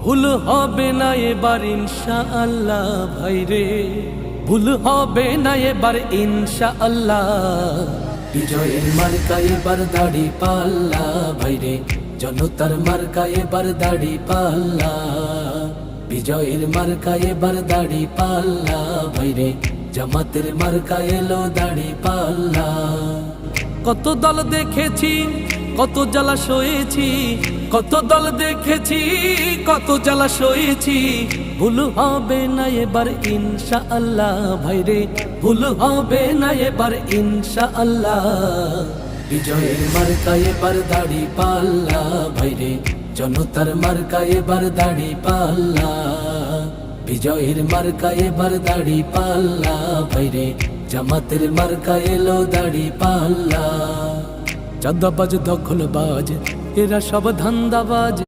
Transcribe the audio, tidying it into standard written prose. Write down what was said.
ভুল হবে না এবার ইনশাআল্লাহ ভাইরে, ভুল হবে না এবার ইনশাআল্লাহ। বিজয়ের মার্কা এবার দাড়ি পাল্লা ভাইরে, জনতার মার্কা এবার দাড়ি পাল্লা। বিজয়ের মার্কা এবার দাড়ি পাল্লা ভাইরে, জামাতের মার্কা এলো দাড়ি পাল্লা। কত দল দেখেছি, কত জ্বালা সয়েছি, কত দল দেখেছি, কত জ্বালা সয়েছি। ভুল হবে না এবার ইনশাআল্লাহ ভাইরে, ভুল হবে না এবার ইনশাআল্লাহ। বিজয়ের মার্কা এবার দাড়ি পাল্লা ভাইরে, জনতার মার্কা এবার দাড়ি পাল্লা। বিজয়ের মার্কা এবার দাড়ি পাল্লা ভাইরে, জামাতের মার্কা এলো দাড়ি পাল্লা। চাঁদাবাজ দখলবাজ এরা সব ধান্দাবাজ।